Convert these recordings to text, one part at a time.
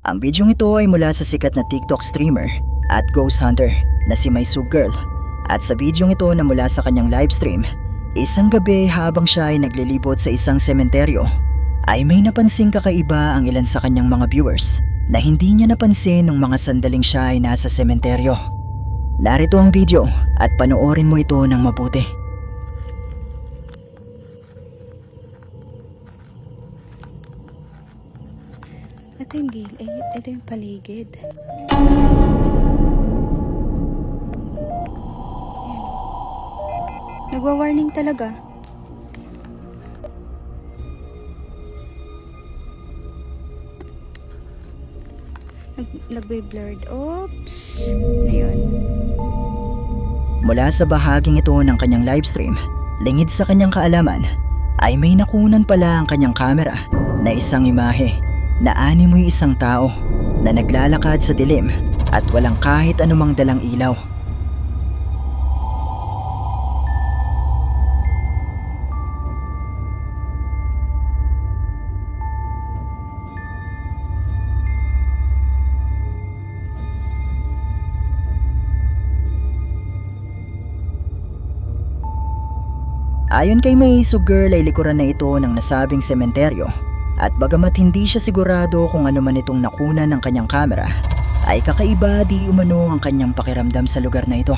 Ang bidyong ito ay mula sa sikat na TikTok streamer at ghost hunter na si MySugGirl. At sa bidyong ito na mula sa kanyang livestream, isang gabi habang siya ay naglilibot sa isang sementeryo, ay may napansing kakaiba ang ilan sa kanyang mga viewers na hindi niya napansin nung mga sandaling siya ay nasa sementeryo. Narito ang video at panoorin mo ito ng mabuti. Ito yung ito yung paligid. Nagwa-warning talaga. Nagbe-blurred. Oops. Na yun. Mula sa bahaging ito ng kanyang livestream, lingid sa kanyang kaalaman, ay may nakunan pala ang kanyang kamera na isang imahe na animoy isang tao na naglalakad sa dilim at walang kahit anumang dalang ilaw. Ayon kay MySugGirl ay likuran na ito ng nasabing sementeryo at bagamat hindi siya sigurado kung ano man itong nakuna ng kanyang kamera, ay kakaiba di umano ang kanyang pakiramdam sa lugar na ito.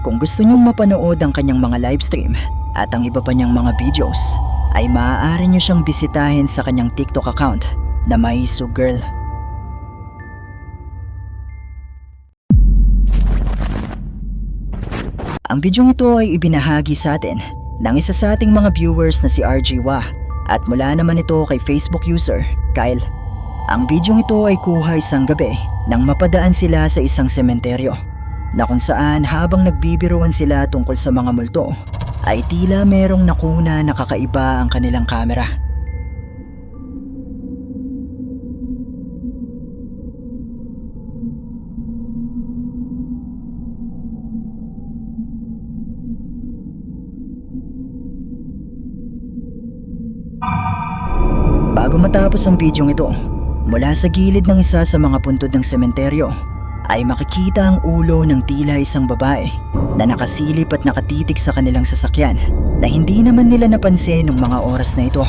Kung gusto niyong mapanood ang kanyang mga livestream at ang iba pa niyang mga videos, ay maaari niyo siyang bisitahin sa kanyang TikTok account na MySugGirl. Ang bidyong ito ay ibinahagi sa atin ng isa sa ating mga viewers na si RG Wah at mula naman ito kay Facebook user Kyle. Ang bidyong ito ay kuha isang gabi nang mapadaan sila sa isang sementeryo na kung saan habang nagbibiruan sila tungkol sa mga multo ay tila merong nakuna na kakaiba ang kanilang kamera. Bago matapos ang bidyong ito, mula sa gilid ng isa sa mga puntod ng sementeryo ay makikita ang ulo ng tila isang babae na nakasilip at nakatitig sa kanilang sasakyan na hindi naman nila napansin ng mga oras na ito.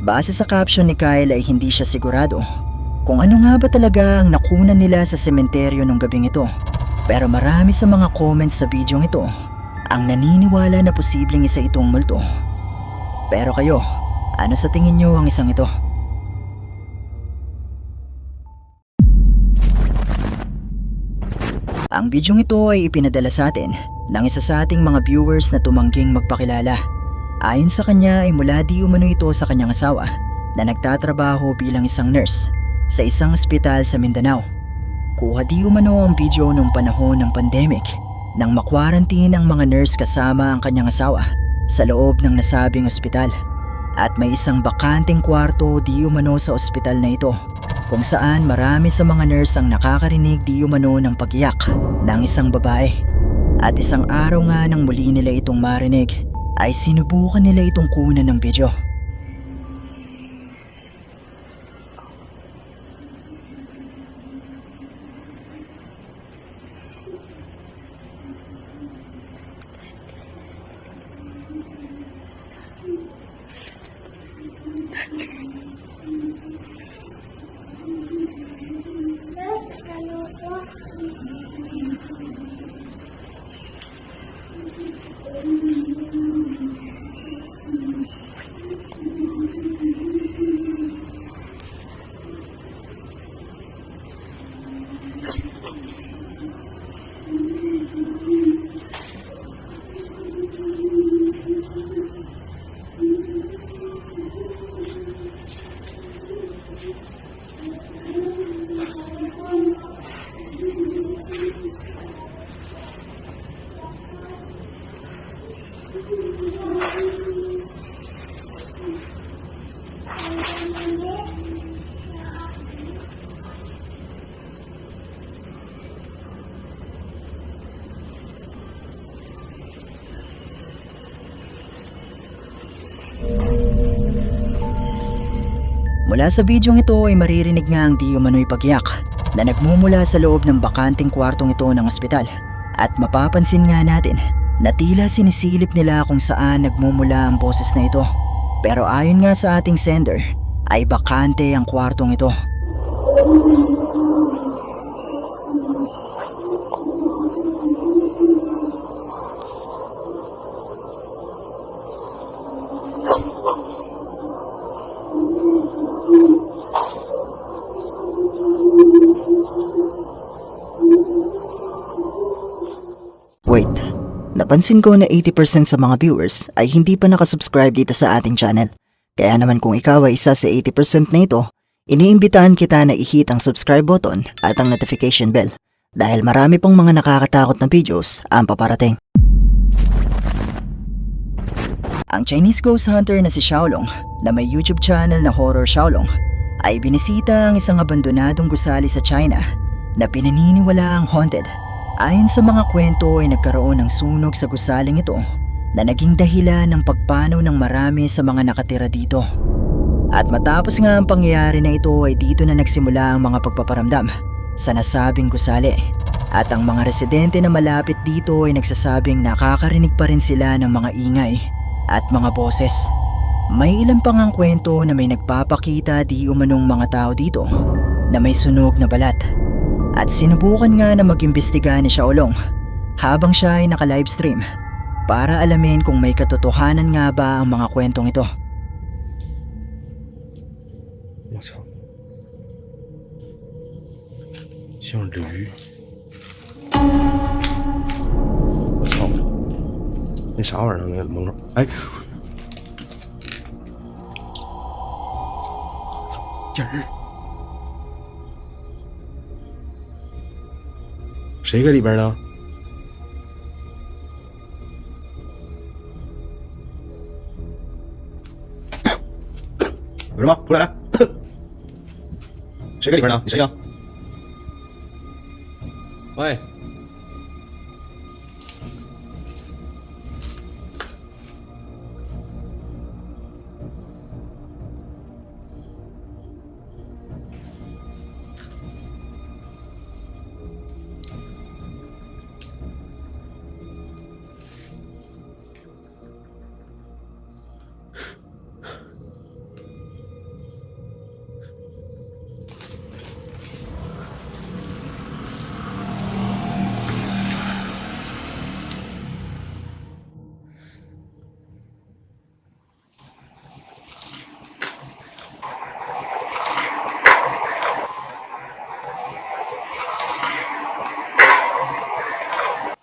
Base sa caption ni Kyle ay hindi siya sigurado kung ano nga ba talaga ang nakunan nila sa sementeryo nung gabing ito. Pero marami sa mga comments sa bidyong ito ang naniniwala na posibleng isa itong multo. Pero kayo, ano sa tingin nyo ang isang ito? Ang bidyong ito ay ipinadala sa atin ng isa sa ating mga viewers na tumangging magpakilala. Ayon sa kanya ay mula di umano ito sa kanyang asawa na nagtatrabaho bilang isang nurse sa isang ospital sa Mindanao. Kuha di umano ang video noong panahon ng pandemic nang makwarantin ang mga nurse kasama ang kanyang asawa sa loob ng nasabing ospital. At may isang bakanteng kwarto di umano sa ospital na ito kung saan marami sa mga nurse ang nakakarinig di umano ng pag-iyak ng isang babae. At isang araw nga nang muli nila itong marinig ay sinubukan nila itong kunan ng video. Mula sa bidyong ito ay maririnig nga ang di umano'y pagyak na nagmumula sa loob ng bakanting kwartong ito ng ospital. At mapapansin nga natin na tila sinisilip nila kung saan nagmumula ang boses na ito. Pero ayon nga sa ating sender ay bakante ang kwartong ito. Wait, napansin ko na 80% sa mga viewers ay hindi pa nakasubscribe dito sa ating channel. Kaya naman kung ikaw ay isa sa 80% na ito, iniimbitahan kita na i-hit ang subscribe button at ang notification bell dahil marami pong mga nakakatakot na videos ang paparating. Ang Chinese ghost hunter na si Xiaolong na may YouTube channel na Horror Xiaolong ay binisita ang isang abandonadong gusali sa China na pinaniniwalaang haunted. Ayon sa mga kwento ay nagkaroon ng sunog sa gusaling ito na naging dahilan ng pagpanaw ng marami sa mga nakatira dito. At matapos nga ang pangyayari na ito ay dito na nagsimula ang mga pagpaparamdam sa nasabing gusali. At ang mga residente na malapit dito ay nagsasabing nakakarinig pa rin sila ng mga ingay at mga boses. May ilan pang ang kwento na may nagpapakita di umanong mga tao dito na may sunog na balat. At sinubukan nga na mag-imbestiga ni Xiaolong habang siya ay naka-livestream para alamin kung may katotohanan nga ba ang mga kwentong ito. 我操，像驴！我操，那啥玩意儿呢？那门口，哎，人儿，谁搁里边呢？有人吗？出来来！谁搁里边呢？你谁呀？喂，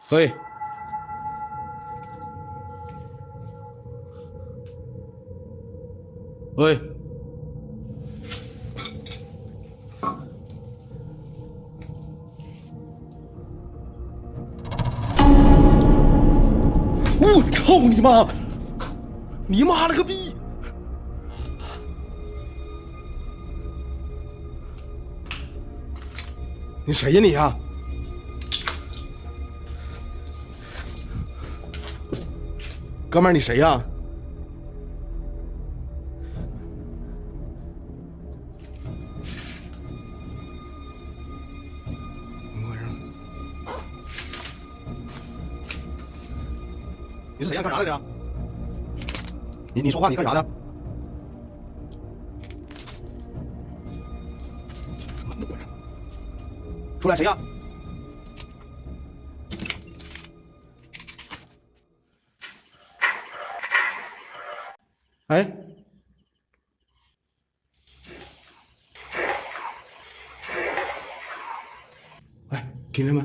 喂，喂，我操你妈！你妈了个逼！你谁呀你呀？哥们儿，你谁呀？你是谁呀？干啥来着？你说话，你干啥的？门都关上。出来，谁呀？哎，哎，听见没？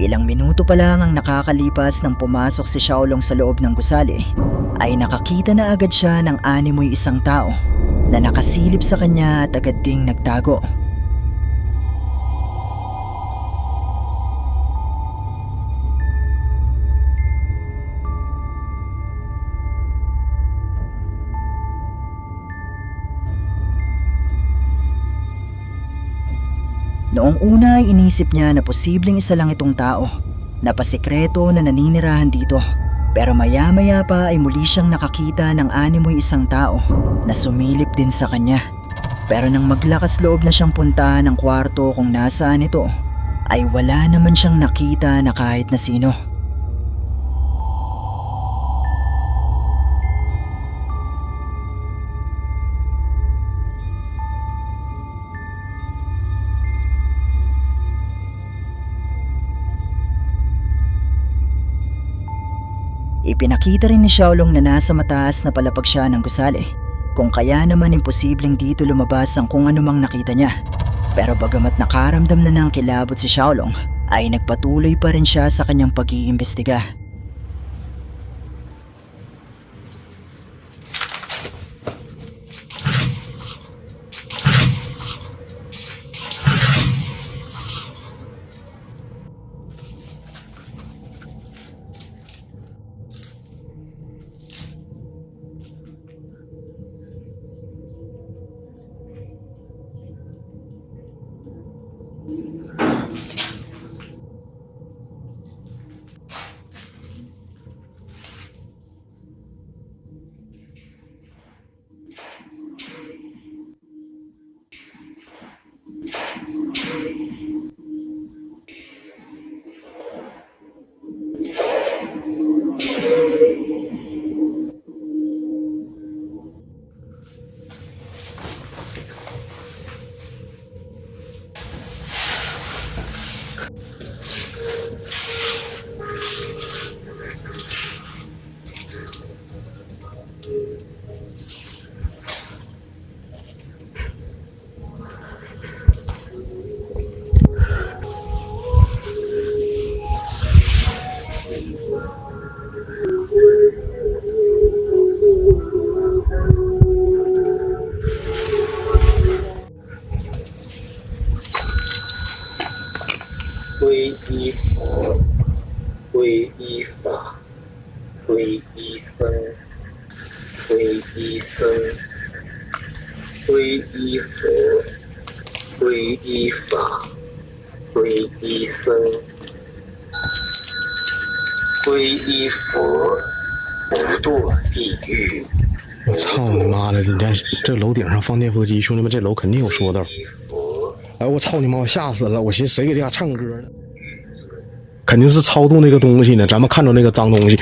Ilang minuto pa lang ang nakakalipas nang pumasok si Xiaolong sa loob ng gusali, ay nakakita na agad siya ng animoy isang tao na nakasilip sa kanya at agad ding nagtago. Noong una ay inisip niya na posibleng isa lang itong tao na pasikreto na naninirahan dito. Pero maya-maya pa ay muli siyang nakakita ng animoy isang tao na sumilip din sa kanya. Pero nang maglakas loob na siyang punta ng kwarto kung nasaan ito, ay wala naman siyang nakita na kahit na sino. Ipinakita rin ni Xiaolong na nasa mataas na palapag siya ng gusali, kung kaya naman imposibleng dito lumabas ang kung anumang nakita niya. Pero bagamat nakaramdam na ng kilabot si Xiaolong, ay nagpatuloy pa rin siya sa kanyang pag-iimbestiga.我操你妈的！你这楼顶上放电波机，兄弟们，这楼肯定有说道。哎，我操你妈！我吓死了！我寻思谁给这家唱歌呢？肯定是超度那个东西呢。咱们看着那个脏东西。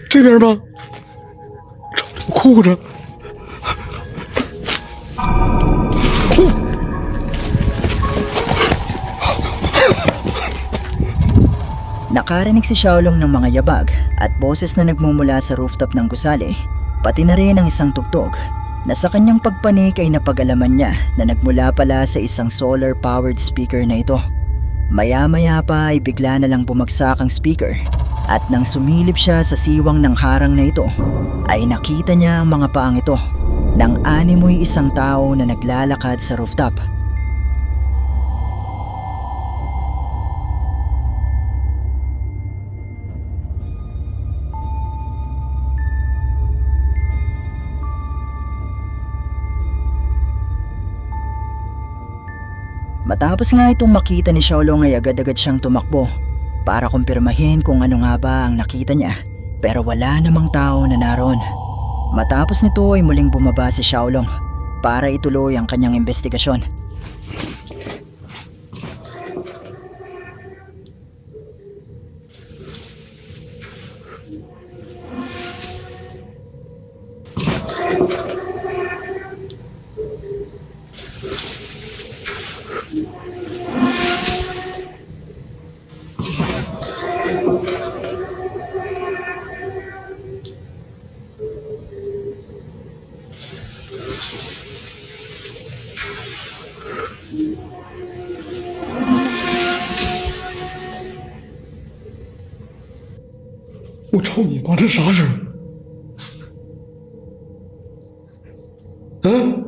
这边吧，裤子。Nakarinig si Xiaolong ng mga yabag at boses na nagmumula sa rooftop ng gusali, pati na rin ang isang tugtog na sa kanyang pagpanik ay napag-alaman niya na nagmula pala sa isang solar-powered speaker na ito. Maya-maya pa ay bigla na lang bumagsak ang speaker at nang sumilip siya sa siwang ng harang na ito, ay nakita niya ang mga paang ito ng animoy isang tao na naglalakad sa rooftop. Matapos nga itong makita ni Xiaolong ay agad-agad siyang tumakbo para kumpirmahin kung ano nga ba ang nakita niya, pero wala namang tao na naroon. Matapos nito ay muling bumaba si Xiaolong para ituloy ang kanyang investigasyon. 我操你妈，这啥声？嗯？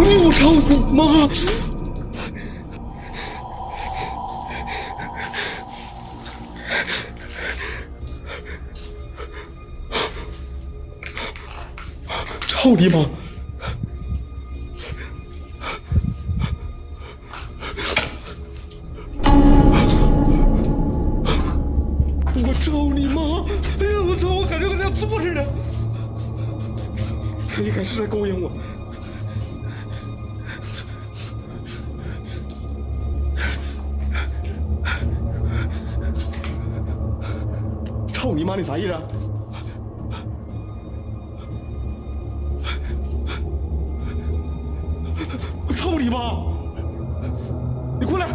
我操你妈！操你妈！我操你妈！哎呀，我操！我感觉跟这样坐着呢。他应该是在勾引我。操你妈！你啥意思啊？我操你妈！你过来！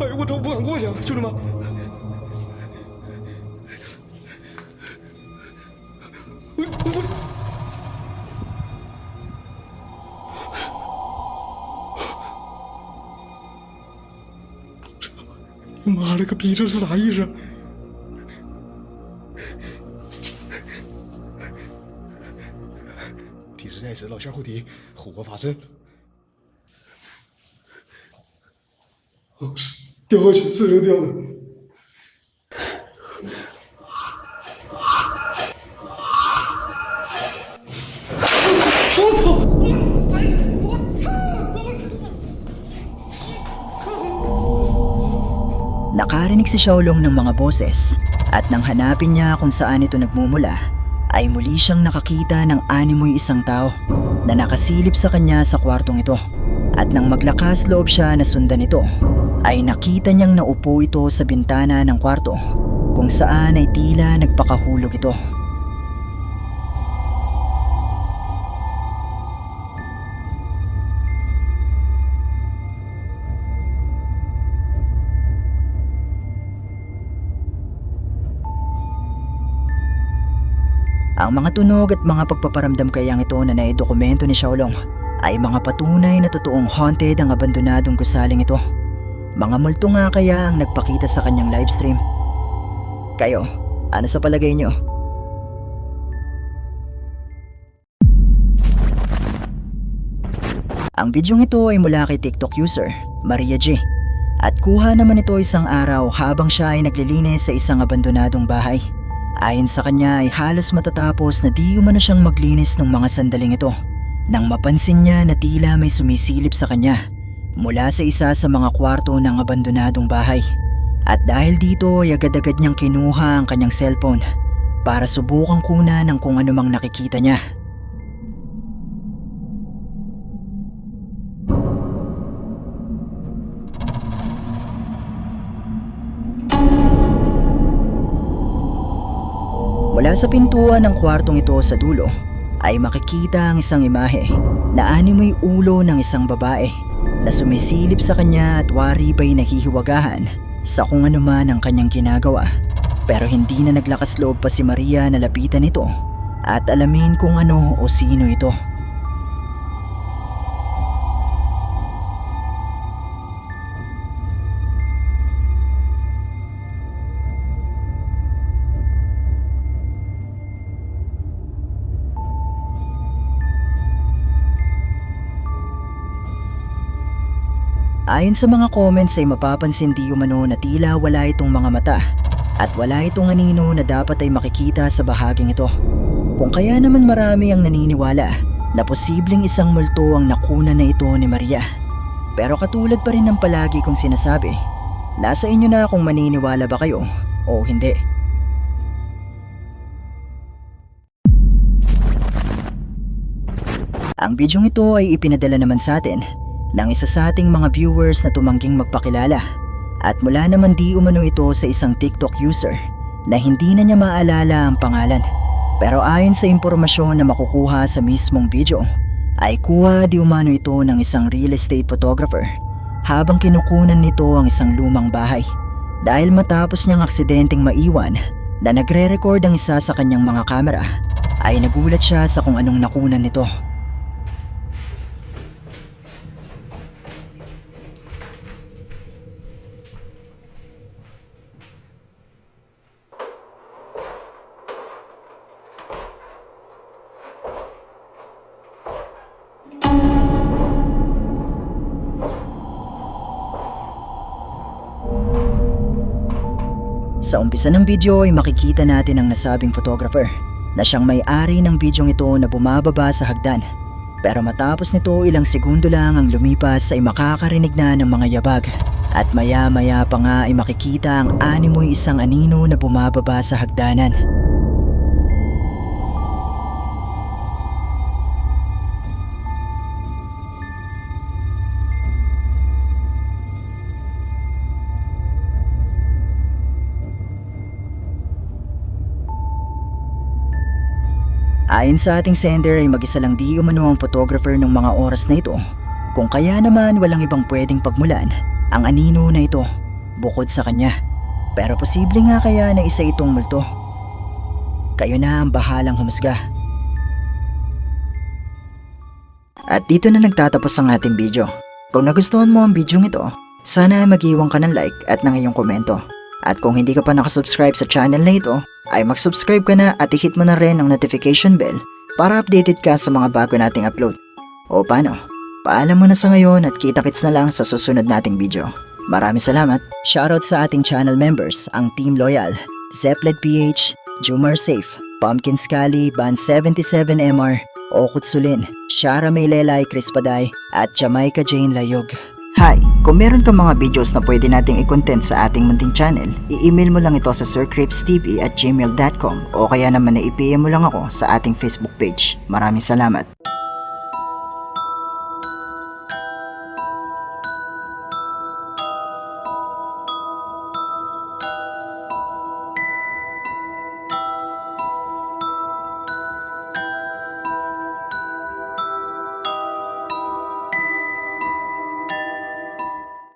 哎呦，我操！不敢过去啊，兄弟们！我妈了个逼，这是啥意思？提示在此，老线后提，虎国发生。哦，掉下去，是人掉了。我操！Nakarinig si Xiaolong ng mga boses at nang hanapin niya kung saan ito nagmumula ay muli siyang nakakita ng animoy isang tao na nakasilip sa kanya sa kwartong ito. At nang maglakas loob siya na sundan ito ay nakita niyang naupo ito sa bintana ng kwarto kung saan ay tila nagpakahulog ito. Ang mga tunog at mga pagpaparamdam kayang ito na naidokumento ni Xiaolong ay mga patunay na totoong haunted ang abandonadong gusaling ito. Mga multo nga kaya ang nagpakita sa kanyang livestream. Kayo, ano sa palagay nyo? Ang bidyong ito ay mula kay TikTok user Maria G. At kuha naman ito isang araw habang siya ay naglilinis sa isang abandonadong bahay. Ayon sa kanya ay halos matatapos na di umano siyang maglinis ng mga sandaling ito nang mapansin niya na tila may sumisilip sa kanya mula sa isa sa mga kwarto ng abandonadong bahay. At dahil dito ay agad-agad niyang kinuha ang kanyang cellphone para subukang kunan ng kung anumang nakikita niya. Mula sa pintuan ng kwartong ito sa dulo ay makikita ang isang imahe na animoy ulo ng isang babae na sumisilip sa kanya at wari ba'y nahihiwagahan sa kung ano man ang kanyang ginagawa. Pero hindi na naglakas loob pa si Maria na lapitan ito at alamin kung ano o sino ito. Ayon sa mga comments ay mapapansin di umano na tila wala itong mga mata at wala itong anino na dapat ay makikita sa bahaging ito. Kung kaya naman marami ang naniniwala na posibleng isang multo ang nakuna na ito ni Maria. Pero katulad pa rin ng palagi kong sinasabi, nasa inyo na kung maniniwala ba kayo o hindi. Ang bidyong ito ay ipinadala naman sa atin ng isa sa ating mga viewers na tumangging magpakilala at mula naman di umano ito sa isang TikTok user na hindi na niya maalala ang pangalan. Pero ayon sa impormasyon na makukuha sa mismong video ay kuha di umano ito ng isang real estate photographer habang kinukunan nito ang isang lumang bahay dahil matapos niyang aksidenteng maiwan na nagre-record ang isa sa kanyang mga kamera ay nagulat siya sa kung anong nakunan nito. Sa umpisa ng video ay makikita natin ang nasabing photographer na siyang may-ari ng bidyong ito na bumababa sa hagdan. Pero matapos nito ilang segundo lang ang lumipas ay makakarinig na ng mga yabag. At maya-maya pa nga ay makikita ang animoy isang anino na bumababa sa hagdanan. Ayon sa ating sender ay mag-isa lang di umano ang photographer ng mga oras na ito, kung kaya naman walang ibang pwedeng pagmulan ang anino na ito bukod sa kanya. Pero posible nga kaya na isa itong multo. Kayo na ang bahalang humusga. At dito na nagtatapos ang ating video. Kung nagustuhan mo ang video ito, sana ay mag-iwan ka ng like at ng iyong komento. At kung hindi ka pa nakasubscribe sa channel na ito, ay mag-subscribe ka na at i-hit mo na rin ang notification bell para updated ka sa mga bago nating upload. O paano? Paalam mo na sa ngayon at kita-kits na lang sa susunod nating video. Maraming salamat. Shoutout sa ating channel members, ang Team Loyal, Zepplet PH, Jumar Safe, Pumpkin Scully, Band 77MR, Okut Sulin, Shara Maylelay Crispaday, at Jamaica Jane Layog. Hi! Kung meron kang mga videos na pwede nating i-content sa ating munting channel, i-email mo lang ito sa sircripstv@gmail.com o kaya naman na i-PM mo lang ako sa ating Facebook page. Maraming salamat!